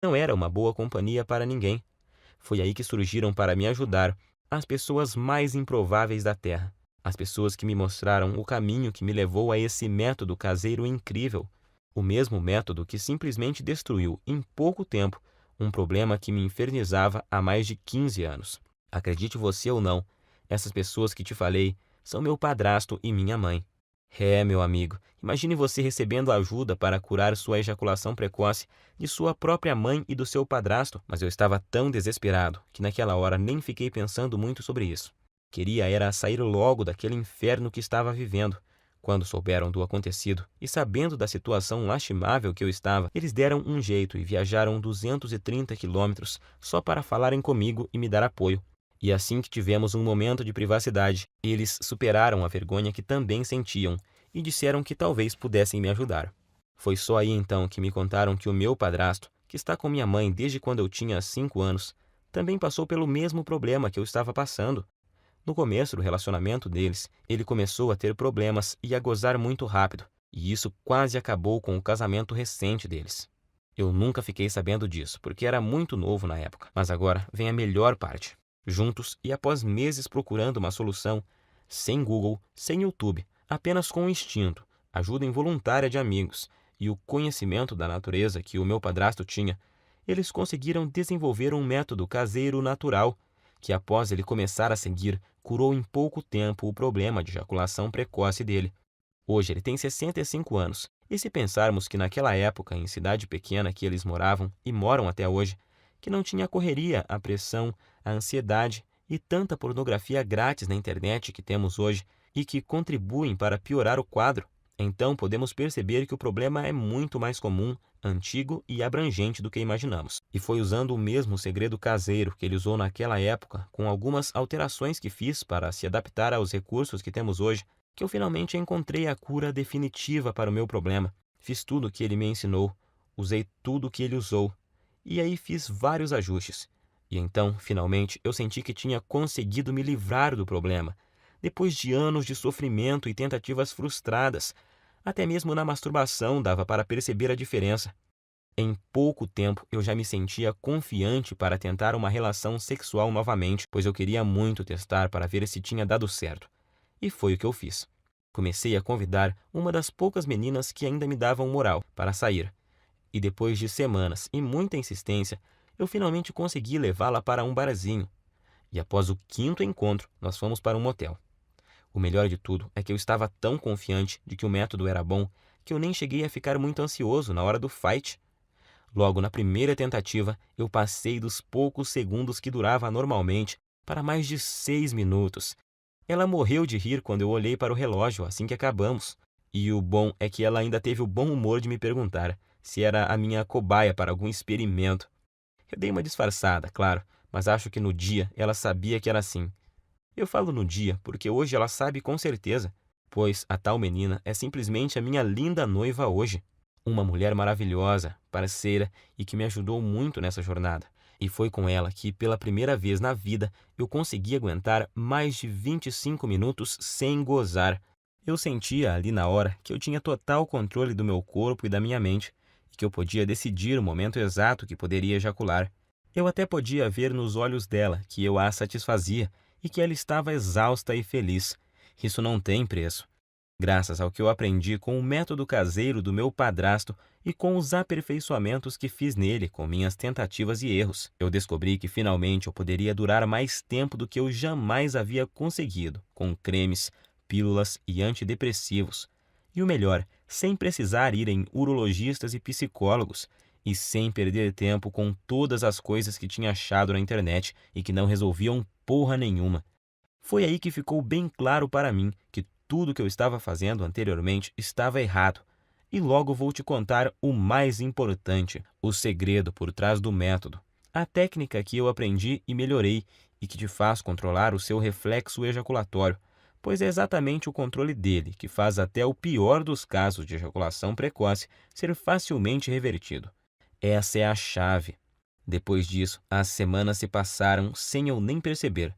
não era uma boa companhia para ninguém. Foi aí que surgiram para me ajudar as pessoas mais improváveis da Terra. As pessoas que me mostraram o caminho que me levou a esse método caseiro incrível. O mesmo método que simplesmente destruiu, em pouco tempo, um problema que me infernizava há mais de 15 anos. Acredite você ou não, essas pessoas que te falei são meu padrasto e minha mãe. É, meu amigo, imagine você recebendo ajuda para curar sua ejaculação precoce de sua própria mãe e do seu padrasto, mas eu estava tão desesperado que naquela hora nem fiquei pensando muito sobre isso. Queria era sair logo daquele inferno que estava vivendo. Quando souberam do acontecido e sabendo da situação lastimável que eu estava, eles deram um jeito e viajaram 230 quilômetros só para falarem comigo e me dar apoio. E assim que tivemos um momento de privacidade, eles superaram a vergonha que também sentiam e disseram que talvez pudessem me ajudar. Foi só aí então que me contaram que o meu padrasto, que está com minha mãe desde quando eu tinha 5 anos, também passou pelo mesmo problema que eu estava passando. No começo do relacionamento deles, ele começou a ter problemas e a gozar muito rápido, e isso quase acabou com o casamento recente deles. Eu nunca fiquei sabendo disso, porque era muito novo na época, mas agora vem a melhor parte. Juntos e após meses procurando uma solução, sem Google, sem YouTube, apenas com o instinto, ajuda involuntária de amigos e o conhecimento da natureza que o meu padrasto tinha, eles conseguiram desenvolver um método caseiro natural que, após ele começar a seguir, curou em pouco tempo o problema de ejaculação precoce dele. Hoje ele tem 65 anos, e se pensarmos que naquela época, em cidade pequena que eles moravam e moram até hoje, que não tinha a correria, a pressão, a ansiedade e tanta pornografia grátis na internet que temos hoje e que contribuem para piorar o quadro, então podemos perceber que o problema é muito mais comum, antigo e abrangente do que imaginamos. E foi usando o mesmo segredo caseiro que ele usou naquela época, com algumas alterações que fiz para se adaptar aos recursos que temos hoje, que eu finalmente encontrei a cura definitiva para o meu problema. Fiz tudo o que ele me ensinou, usei tudo o que ele usou, e aí fiz vários ajustes. E então, finalmente, eu senti que tinha conseguido me livrar do problema, depois de anos de sofrimento e tentativas frustradas. Até mesmo na masturbação dava para perceber a diferença. Em pouco tempo eu já me sentia confiante para tentar uma relação sexual novamente, pois eu queria muito testar para ver se tinha dado certo. E foi o que eu fiz. Comecei a convidar uma das poucas meninas que ainda me davam moral para sair. E depois de semanas e muita insistência, eu finalmente consegui levá-la para um barzinho. E após o quinto encontro, nós fomos para um motel. O melhor de tudo é que eu estava tão confiante de que o método era bom que eu nem cheguei a ficar muito ansioso na hora do fight. Logo na primeira tentativa, eu passei dos poucos segundos que durava normalmente para mais de 6 minutos. Ela morreu de rir quando eu olhei para o relógio assim que acabamos. E o bom é que ela ainda teve o bom humor de me perguntar se era a minha cobaia para algum experimento. Eu dei uma disfarçada, claro, mas acho que no dia ela sabia que era assim. Eu falo no dia porque hoje ela sabe com certeza, pois a tal menina é simplesmente a minha linda noiva hoje. Uma mulher maravilhosa, parceira e que me ajudou muito nessa jornada. E foi com ela que, pela primeira vez na vida, eu consegui aguentar mais de 25 minutos sem gozar. Eu sentia ali na hora que eu tinha total controle do meu corpo e da minha mente, e que eu podia decidir o momento exato que poderia ejacular. Eu até podia ver nos olhos dela que eu a satisfazia e que ela estava exausta e feliz. Isso não tem preço. Graças ao que eu aprendi com o método caseiro do meu padrasto e com os aperfeiçoamentos que fiz nele com minhas tentativas e erros, eu descobri que finalmente eu poderia durar mais tempo do que eu jamais havia conseguido, com cremes, pílulas e antidepressivos. E o melhor, sem precisar ir em urologistas e psicólogos, e sem perder tempo com todas as coisas que tinha achado na internet e que não resolviam porra nenhuma. Foi aí que ficou bem claro para mim que tudo que eu estava fazendo anteriormente estava errado. E logo vou te contar o mais importante, o segredo por trás do método. A técnica que eu aprendi e melhorei e que te faz controlar o seu reflexo ejaculatório, pois é exatamente o controle dele que faz até o pior dos casos de ejaculação precoce ser facilmente revertido. Essa é a chave. Depois disso, as semanas se passaram sem eu nem perceber,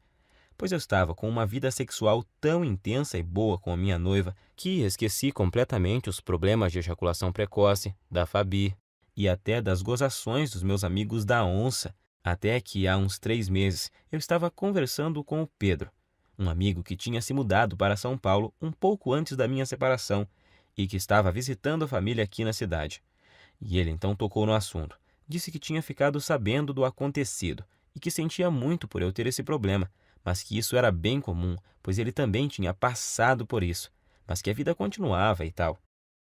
pois eu estava com uma vida sexual tão intensa e boa com a minha noiva que esqueci completamente os problemas de ejaculação precoce, da Fabi e até das gozações dos meus amigos da onça, até que há uns 3 meses eu estava conversando com o Pedro, um amigo que tinha se mudado para São Paulo um pouco antes da minha separação e que estava visitando a família aqui na cidade. E ele então tocou no assunto. Disse que tinha ficado sabendo do acontecido e que sentia muito por eu ter esse problema, mas que isso era bem comum, pois ele também tinha passado por isso, mas que a vida continuava e tal.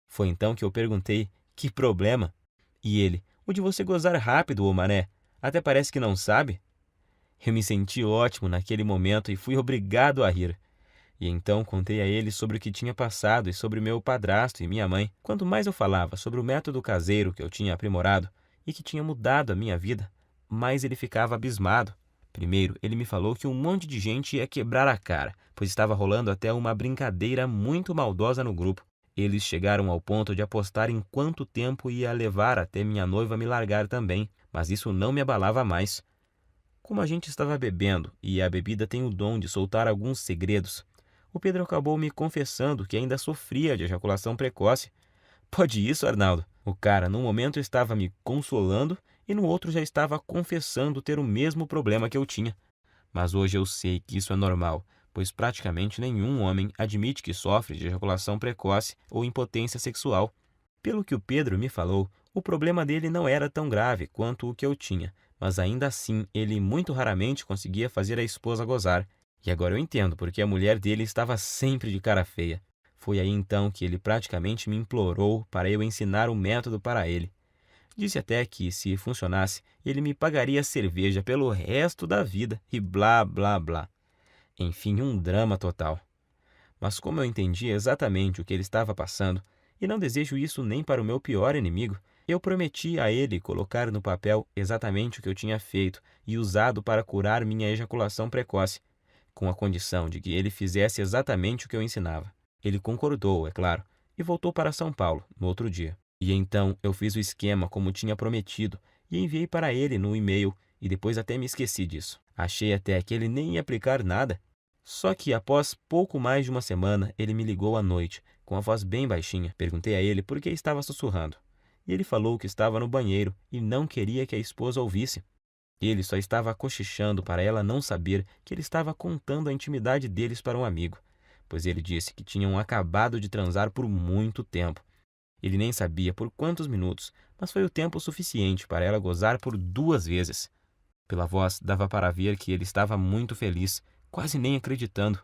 Foi então que eu perguntei: que problema? E ele: o de você gozar rápido, ô mané. Até parece que não sabe. Eu me senti ótimo naquele momento e fui obrigado a rir. E então contei a ele sobre o que tinha passado e sobre meu padrasto e minha mãe. Quanto mais eu falava sobre o método caseiro que eu tinha aprimorado e que tinha mudado a minha vida, mais ele ficava abismado. Primeiro, ele me falou que um monte de gente ia quebrar a cara, pois estava rolando até uma brincadeira muito maldosa no grupo. Eles chegaram ao ponto de apostar em quanto tempo ia levar até minha noiva me largar também, mas isso não me abalava mais. Como a gente estava bebendo e a bebida tem o dom de soltar alguns segredos, o Pedro acabou me confessando que ainda sofria de ejaculação precoce. Pode isso, Arnaldo? O cara, num momento, estava me consolando e no outro já estava confessando ter o mesmo problema que eu tinha. Mas hoje eu sei que isso é normal, pois praticamente nenhum homem admite que sofre de ejaculação precoce ou impotência sexual. Pelo que o Pedro me falou, o problema dele não era tão grave quanto o que eu tinha, mas ainda assim ele muito raramente conseguia fazer a esposa gozar. E agora eu entendo porque a mulher dele estava sempre de cara feia. Foi aí então que ele praticamente me implorou para eu ensinar o método para ele. Disse até que, se funcionasse, ele me pagaria cerveja pelo resto da vida e blá blá blá. Enfim, um drama total. Mas como eu entendi exatamente o que ele estava passando, e não desejo isso nem para o meu pior inimigo, eu prometi a ele colocar no papel exatamente o que eu tinha feito e usado para curar minha ejaculação precoce, com a condição de que ele fizesse exatamente o que eu ensinava. Ele concordou, é claro, e voltou para São Paulo no outro dia. E então eu fiz o esquema como tinha prometido e enviei para ele no e-mail e depois até me esqueci disso. Achei até que ele nem ia aplicar nada. Só que após pouco mais de uma semana, ele me ligou à noite, com a voz bem baixinha. Perguntei a ele por que estava sussurrando. E ele falou que estava no banheiro e não queria que a esposa ouvisse. Ele só estava cochichando para ela não saber que ele estava contando a intimidade deles para um amigo, pois ele disse que tinham acabado de transar por muito tempo. Ele nem sabia por quantos minutos, mas foi o tempo suficiente para ela gozar por 2 vezes. Pela voz, dava para ver que ele estava muito feliz, quase nem acreditando.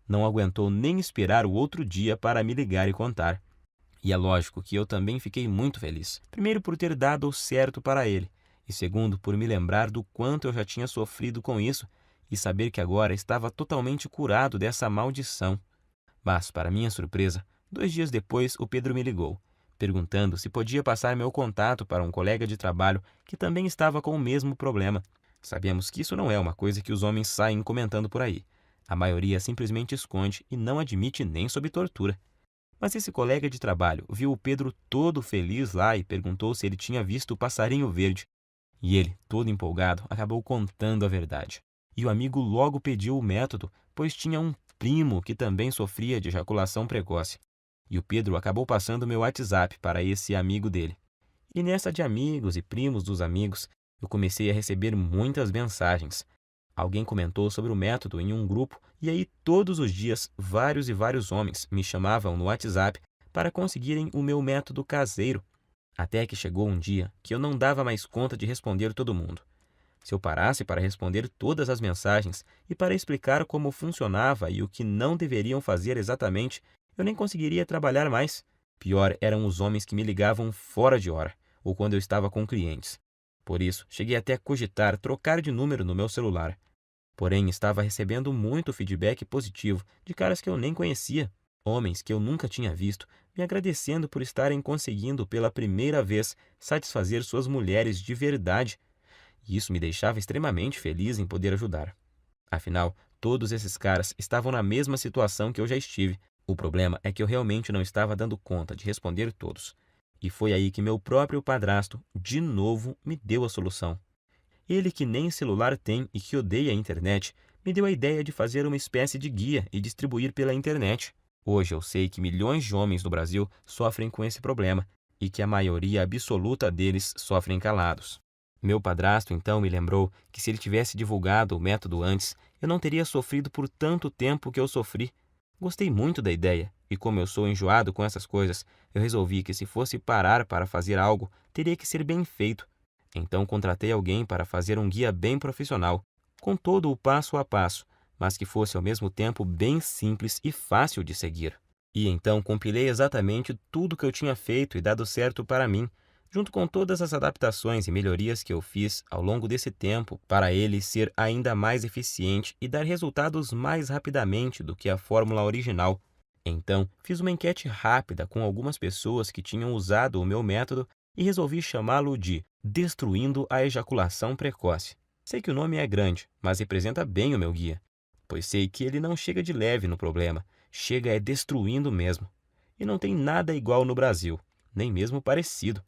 Não aguentou nem esperar o outro dia para me ligar e contar. E é lógico que eu também fiquei muito feliz. Primeiro por ter dado o certo para ele, e segundo por me lembrar do quanto eu já tinha sofrido com isso e saber que agora estava totalmente curado dessa maldição. Mas, para minha surpresa, 2 dias depois o Pedro me ligou, perguntando se podia passar meu contato para um colega de trabalho que também estava com o mesmo problema. Sabemos que isso não é uma coisa que os homens saem comentando por aí. A maioria simplesmente esconde e não admite nem sob tortura. Mas esse colega de trabalho viu o Pedro todo feliz lá e perguntou se ele tinha visto o passarinho verde. E ele, todo empolgado, acabou contando a verdade. E o amigo logo pediu o método, pois tinha um primo que também sofria de ejaculação precoce. E o Pedro acabou passando meu WhatsApp para esse amigo dele. E nessa de amigos e primos dos amigos, eu comecei a receber muitas mensagens. Alguém comentou sobre o método em um grupo e aí todos os dias vários e vários homens me chamavam no WhatsApp para conseguirem o meu método caseiro. Até que chegou um dia que eu não dava mais conta de responder todo mundo. Se eu parasse para responder todas as mensagens e para explicar como funcionava e o que não deveriam fazer exatamente, eu nem conseguiria trabalhar mais. Pior eram os homens que me ligavam fora de hora, ou quando eu estava com clientes. Por isso, cheguei até a cogitar trocar de número no meu celular. Porém, estava recebendo muito feedback positivo de caras que eu nem conhecia, homens que eu nunca tinha visto, me agradecendo por estarem conseguindo pela primeira vez satisfazer suas mulheres de verdade. E isso me deixava extremamente feliz em poder ajudar. Afinal, todos esses caras estavam na mesma situação que eu já estive. O problema é que eu realmente não estava dando conta de responder todos. E foi aí que meu próprio padrasto, de novo, me deu a solução. Ele, que nem celular tem e que odeia a internet, me deu a ideia de fazer uma espécie de guia e distribuir pela internet. Hoje eu sei que milhões de homens no Brasil sofrem com esse problema, e que a maioria absoluta deles sofrem calados. Meu padrasto então me lembrou que se ele tivesse divulgado o método antes, eu não teria sofrido por tanto tempo que eu sofri. Gostei muito da ideia, e como eu sou enjoado com essas coisas, eu resolvi que se fosse parar para fazer algo, teria que ser bem feito. Então contratei alguém para fazer um guia bem profissional, com todo o passo a passo, mas que fosse ao mesmo tempo bem simples e fácil de seguir. E então compilei exatamente tudo que eu tinha feito e dado certo para mim, junto com todas as adaptações e melhorias que eu fiz ao longo desse tempo para ele ser ainda mais eficiente e dar resultados mais rapidamente do que a fórmula original. Então, fiz uma enquete rápida com algumas pessoas que tinham usado o meu método e resolvi chamá-lo de Destruindo a Ejaculação Precoce. Sei que o nome é grande, mas representa bem o meu guia, pois sei que ele não chega de leve no problema, chega é destruindo mesmo. E não tem nada igual no Brasil, nem mesmo parecido.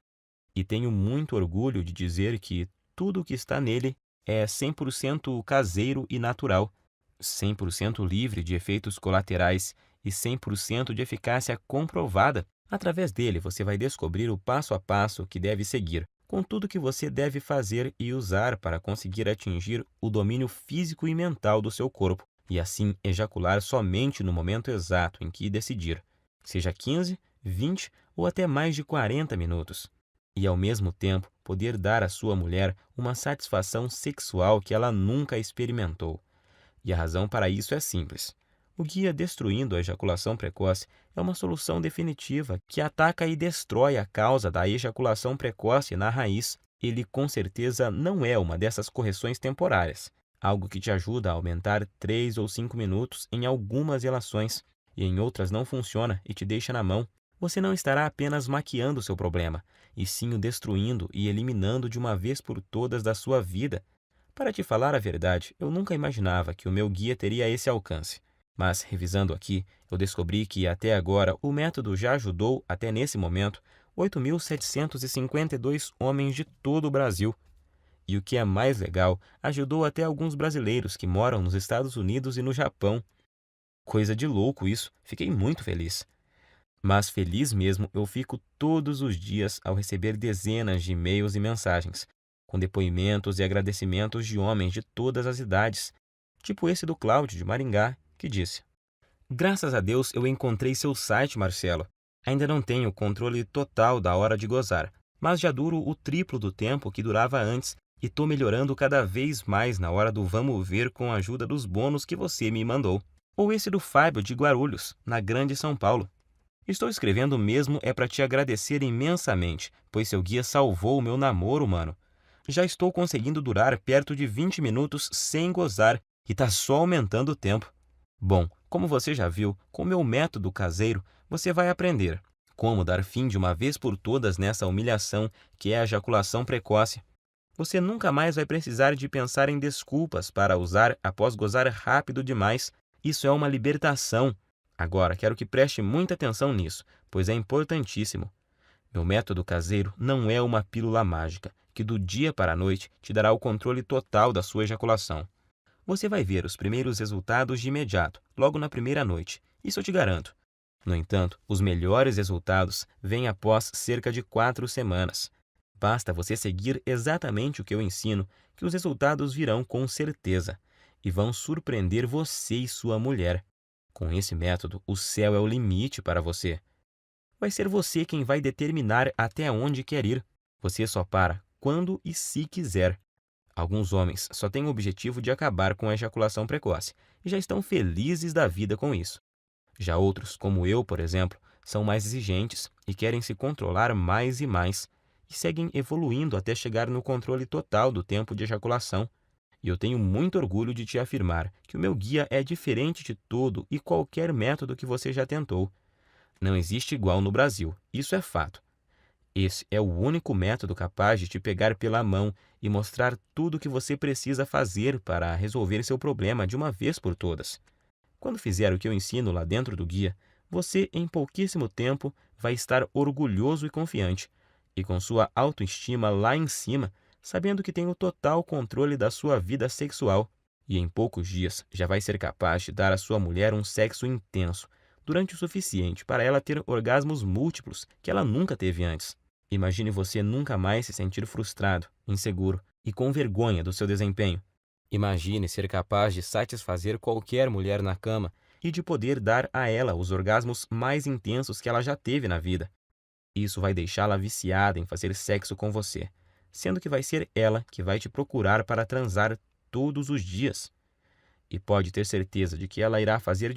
E tenho muito orgulho de dizer que tudo o que está nele é 100% caseiro e natural, 100% livre de efeitos colaterais e 100% de eficácia comprovada. Através dele, você vai descobrir o passo a passo que deve seguir, com tudo que você deve fazer e usar para conseguir atingir o domínio físico e mental do seu corpo, e assim ejacular somente no momento exato em que decidir, seja 15, 20 ou até mais de 40 minutos. E ao mesmo tempo poder dar à sua mulher uma satisfação sexual que ela nunca experimentou. E a razão para isso é simples. O guia Destruindo a Ejaculação Precoce é uma solução definitiva que ataca e destrói a causa da ejaculação precoce na raiz. Ele com certeza não é uma dessas correções temporárias, algo que te ajuda a aumentar 3 ou 5 minutos em algumas relações e em outras não funciona e te deixa na mão. Você não estará apenas maquiando seu problema, e sim o destruindo e eliminando de uma vez por todas da sua vida. Para te falar a verdade, eu nunca imaginava que o meu guia teria esse alcance. Mas, revisando aqui, eu descobri que até agora o método já ajudou, até nesse momento, 8.752 homens de todo o Brasil. E o que é mais legal, ajudou até alguns brasileiros que moram nos Estados Unidos e no Japão. Coisa de louco isso, fiquei muito feliz. Mas feliz mesmo eu fico todos os dias ao receber dezenas de e-mails e mensagens, com depoimentos e agradecimentos de homens de todas as idades, tipo esse do Cláudio de Maringá, que disse: Graças a Deus eu encontrei seu site, Marcelo. Ainda não tenho controle total da hora de gozar, mas já duro o triplo do tempo que durava antes e tô melhorando cada vez mais na hora do vamos ver com a ajuda dos bônus que você me mandou. Ou esse do Fábio de Guarulhos, na Grande São Paulo. Estou escrevendo mesmo é para te agradecer imensamente, pois seu guia salvou o meu namoro, mano. Já estou conseguindo durar perto de 20 minutos sem gozar e tá só aumentando o tempo. Bom, como você já viu, com o meu método caseiro, você vai aprender como dar fim de uma vez por todas nessa humilhação que é a ejaculação precoce. Você nunca mais vai precisar de pensar em desculpas para usar após gozar rápido demais. Isso é uma libertação. Agora, quero que preste muita atenção nisso, pois é importantíssimo. Meu método caseiro não é uma pílula mágica, que do dia para a noite te dará o controle total da sua ejaculação. Você vai ver os primeiros resultados de imediato, logo na primeira noite, isso eu te garanto. No entanto, os melhores resultados vêm após cerca de 4 semanas. Basta você seguir exatamente o que eu ensino, que os resultados virão com certeza, e vão surpreender você e sua mulher. Com esse método, o céu é o limite para você. Vai ser você quem vai determinar até onde quer ir. Você só para quando e se quiser. Alguns homens só têm o objetivo de acabar com a ejaculação precoce e já estão felizes da vida com isso. Já outros, como eu, por exemplo, são mais exigentes e querem se controlar mais e mais, e seguem evoluindo até chegar no controle total do tempo de ejaculação. E eu tenho muito orgulho de te afirmar que o meu guia é diferente de todo e qualquer método que você já tentou. Não existe igual no Brasil, isso é fato. Esse é o único método capaz de te pegar pela mão e mostrar tudo o que você precisa fazer para resolver seu problema de uma vez por todas. Quando fizer o que eu ensino lá dentro do guia, você, em pouquíssimo tempo, vai estar orgulhoso e confiante, e com sua autoestima lá em cima, sabendo que tem o total controle da sua vida sexual, e em poucos dias já vai ser capaz de dar à sua mulher um sexo intenso, durante o suficiente para ela ter orgasmos múltiplos que ela nunca teve antes. Imagine você nunca mais se sentir frustrado, inseguro e com vergonha do seu desempenho. Imagine ser capaz de satisfazer qualquer mulher na cama e de poder dar a ela os orgasmos mais intensos que ela já teve na vida. Isso vai deixá-la viciada em fazer sexo com você, sendo que vai ser ela que vai te procurar para transar todos os dias. E pode ter certeza de que ela irá fazer